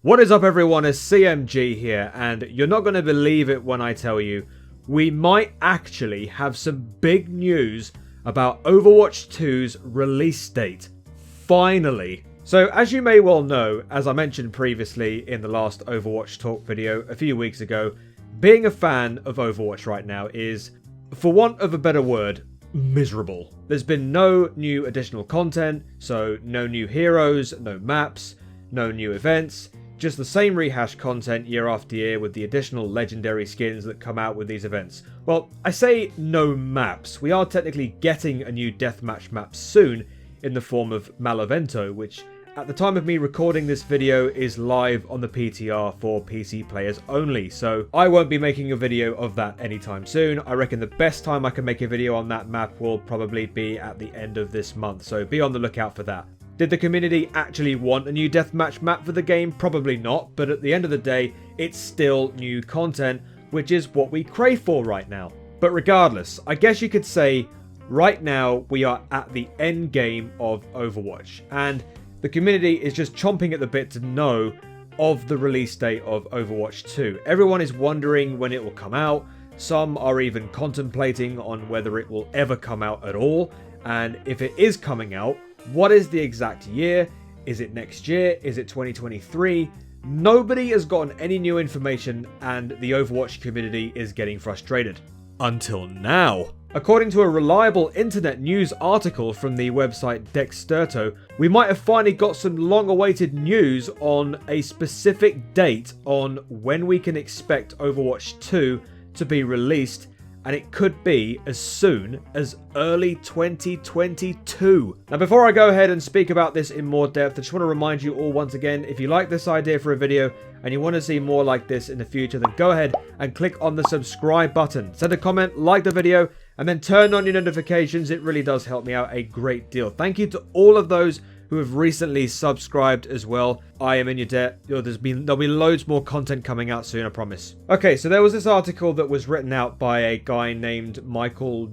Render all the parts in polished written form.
What is up everyone, it's CMG here, and you're not going to believe it when I tell you, we might actually have some big news about Overwatch 2's release date. Finally! So as you may well know, as I mentioned previously in the last Overwatch talk video a few weeks ago, being a fan of Overwatch right now is, for want of a better word, miserable. There's been no new additional content, so no new heroes, no maps, no new events. Just the same rehashed content year after year with the additional legendary skins that come out with these events. Well, I say no maps. We are technically getting a new deathmatch map soon in the form of Malavento, which at the time of me recording this video is live on the PTR for PC players only. So I won't be making a video of that anytime soon. I reckon the best time I can make a video on that map will probably be at the end of this month. So be on the lookout for that. Did the community actually want a new deathmatch map for the game? Probably not, but at the end of the day, it's still new content, which is what we crave for right now. But regardless, I guess you could say, right now, we are at the end game of Overwatch, and the community is just chomping at the bit to know of the release date of Overwatch 2. Everyone is wondering when it will come out, some are even contemplating on whether it will ever come out at all, and if it is coming out, what is the exact year? Is it next year? Is it 2023? Nobody has gotten any new information and the Overwatch community is getting frustrated. Until now. According to a reliable internet news article from the website Dexterto, we might have finally got some long-awaited news on a specific date on when we can expect Overwatch 2 to be released, and it could be as soon as early 2022. Now before I go ahead and speak about this in more depth, I just want to remind you all once again, if you like this idea for a video and you want to see more like this in the future, then go ahead and click on the subscribe button. Send a comment, like the video, and then turn on your notifications. It really does help me out a great deal. Thank you to all of those who have recently subscribed as well. I am in your debt. There'll be loads more content coming out soon, I promise. Okay, so there was this article that was written out by a guy named Michael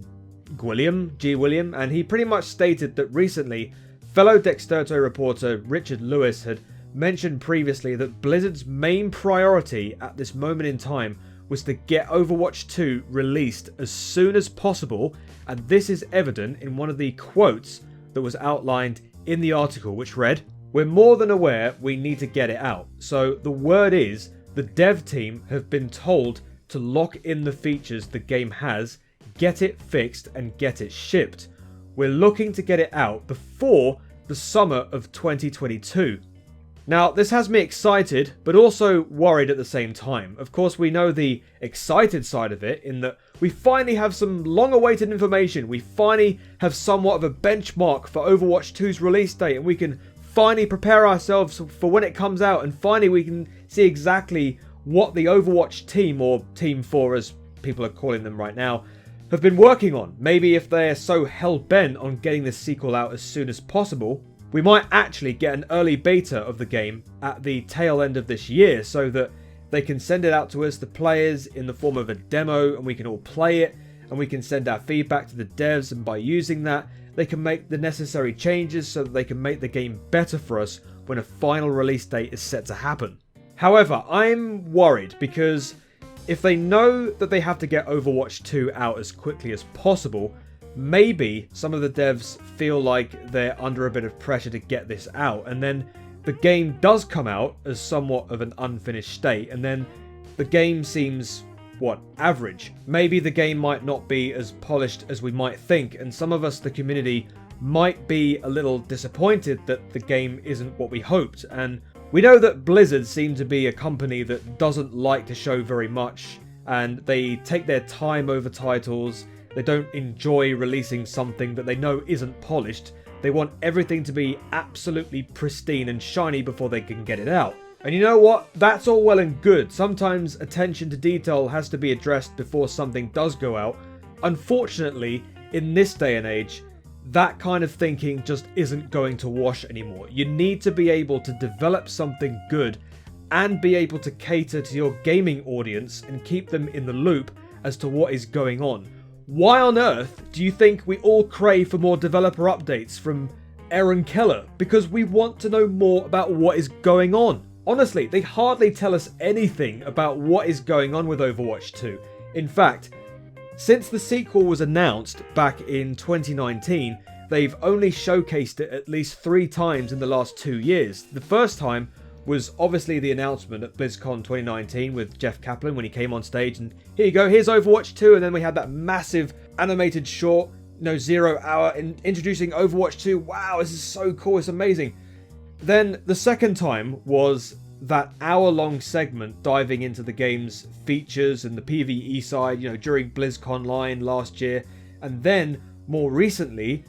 G. William, and he pretty much stated that recently, fellow Dexterto reporter Richard Lewis had mentioned previously that Blizzard's main priority at this moment in time was to get Overwatch 2 released as soon as possible, and this is evident in one of the quotes that was outlined in the article, which read, "We're more than aware we need to get it out. So the word is, the dev team have been told to lock in the features the game has, get it fixed and get it shipped. We're looking to get it out before the summer of 2022. Now, this has me excited, but also worried at the same time. Of course, we know the excited side of it, in that we finally have some long-awaited information. We finally have somewhat of a benchmark for Overwatch 2's release date, and we can finally prepare ourselves for when it comes out, and finally we can see exactly what the Overwatch team, or Team 4 as people are calling them right now, have been working on. Maybe if they're so hell-bent on getting this sequel out as soon as possible, we might actually get an early beta of the game at the tail end of this year, so that they can send it out to us, the players, in the form of a demo, and we can all play it, and we can send our feedback to the devs, and by using that, they can make the necessary changes so that they can make the game better for us when a final release date is set to happen. However, I'm worried because if they know that they have to get Overwatch 2 out as quickly as possible, maybe some of the devs feel like they're under a bit of pressure to get this out, and then the game does come out as somewhat of an unfinished state, and then the game seems, average. Maybe the game might not be as polished as we might think, and some of us, the community, might be a little disappointed that the game isn't what we hoped. And we know that Blizzard seem to be a company that doesn't like to show very much, and they take their time over titles. They don't enjoy releasing something that they know isn't polished. They want everything to be absolutely pristine and shiny before they can get it out. And you know what? That's all well and good. Sometimes attention to detail has to be addressed before something does go out. Unfortunately, in this day and age, that kind of thinking just isn't going to wash anymore. You need to be able to develop something good and be able to cater to your gaming audience and keep them in the loop as to what is going on. Why on earth do you think we all crave for more developer updates from Aaron Keller? Because we want to know more about what is going on. Honestly, they hardly tell us anything about what is going on with Overwatch 2. In fact, since the sequel was announced back in 2019, they've only showcased it at least 3 times in the last 2 years. The first time was obviously the announcement at BlizzCon 2019 with Jeff Kaplan when he came on stage, and here you go, here's Overwatch 2, and then we had that massive animated short, 0 hour, introducing Overwatch 2. Wow, this is so cool, it's amazing. Then the second time was that hour-long segment diving into the game's features and the PvE side, during BlizzConline last year. And then, more recently,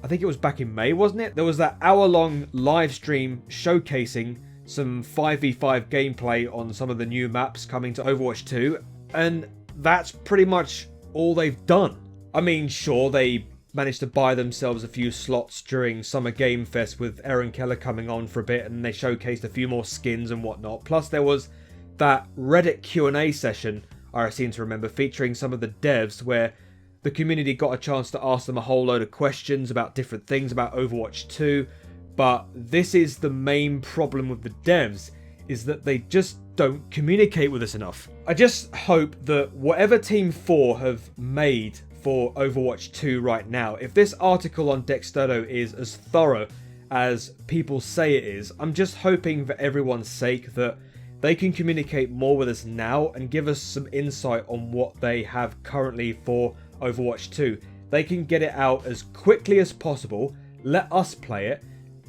I think it was back in May, wasn't it? There was that hour-long live stream showcasing some 5v5 gameplay on some of the new maps coming to Overwatch 2. And that's pretty much all they've done. I mean, sure, they managed to buy themselves a few slots during Summer Game Fest with Aaron Keller coming on for a bit, and they showcased a few more skins and whatnot. Plus there was that Reddit Q&A session, I seem to remember, featuring some of the devs where the community got a chance to ask them a whole load of questions about different things about Overwatch 2. But this is the main problem with the devs, is that they just don't communicate with us enough. I just hope that whatever Team 4 have made for Overwatch 2 right now, if this article on Dexterto is as thorough as people say it is, I'm just hoping for everyone's sake that they can communicate more with us now and give us some insight on what they have currently for Overwatch 2. They can get it out as quickly as possible, let us play it.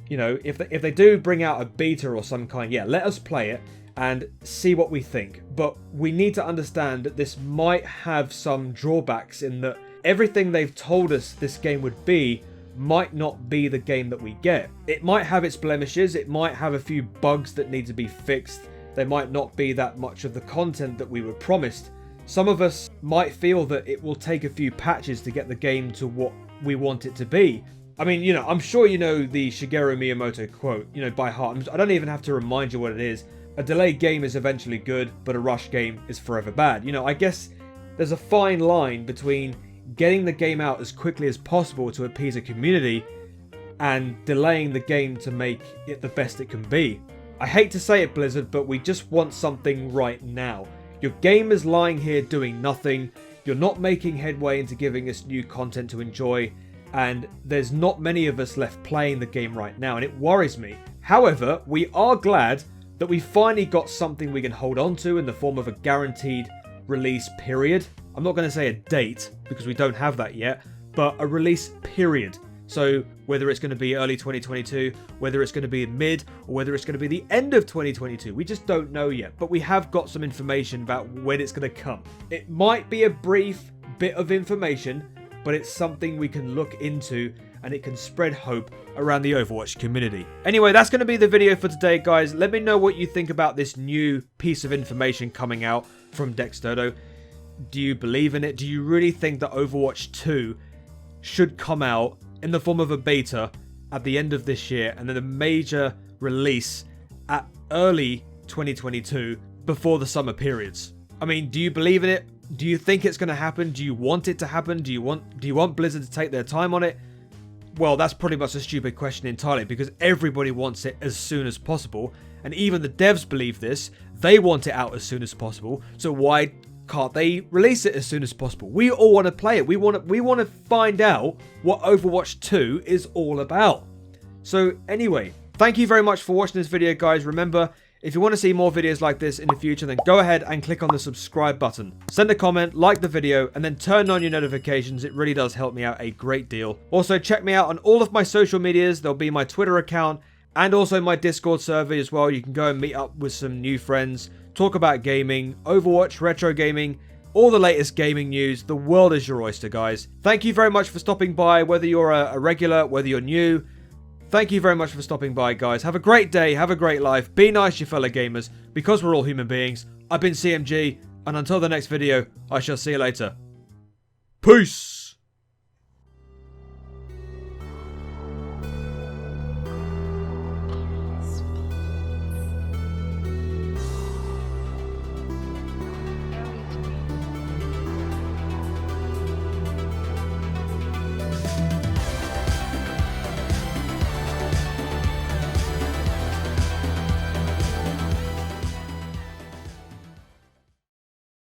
If they do bring out a beta or some kind, yeah, let us play it and see what we think. But we need to understand that this might have some drawbacks in that everything they've told us this game would be might not be the game that we get. It might have its blemishes, it might have a few bugs that need to be fixed, there might not be that much of the content that we were promised. Some of us might feel that it will take a few patches to get the game to what we want it to be. I mean, I'm sure you know the Shigeru Miyamoto quote, by heart. I don't even have to remind you what it is. A delayed game is eventually good, but a rushed game is forever bad. I guess there's a fine line between getting the game out as quickly as possible to appease a community and delaying the game to make it the best it can be. I hate to say it, Blizzard, but we just want something right now. Your game is lying here doing nothing, you're not making headway into giving us new content to enjoy, and there's not many of us left playing the game right now, and it worries me. However, we are glad that we finally got something we can hold on to in the form of a guaranteed release period. I'm not going to say a date, because we don't have that yet, but a release period. So whether it's going to be early 2022, whether it's going to be mid, or whether it's going to be the end of 2022, we just don't know yet. But we have got some information about when it's going to come. It might be a brief bit of information, but it's something we can look into, and it can spread hope around the Overwatch community. Anyway, that's going to be the video for today, guys. Let me know what you think about this new piece of information coming out from Dexterto. Do you believe in it? Do you really think that Overwatch 2 should come out in the form of a beta at the end of this year and then a major release at early 2022 before the summer periods? I mean, do you believe in it? Do you think it's going to happen? Do you want it to happen? Do you want Blizzard to take their time on it? Well, that's pretty much a stupid question entirely, because everybody wants it as soon as possible, and even the devs believe this. They want it out as soon as possible, so why can't they release it as soon as possible? We all want to play it. We want to find out what Overwatch 2 is all about. So anyway, thank you very much for watching this video, guys. Remember, if you want to see more videos like this in the future, then go ahead and click on the subscribe button. Send a comment, like the video, and then turn on your notifications. It really does help me out a great deal. Also, check me out on all of my social medias. There'll be my Twitter account and also my Discord server as well. You can go and meet up with some new friends, talk about gaming, Overwatch, retro gaming, all the latest gaming news. The world is your oyster, guys. Thank you very much for stopping by, whether you're a regular, whether you're new. Thank you very much for stopping by, guys. Have a great day. Have a great life. Be nice, you fellow gamers, because we're all human beings. I've been CMG, and until the next video, I shall see you later. Peace!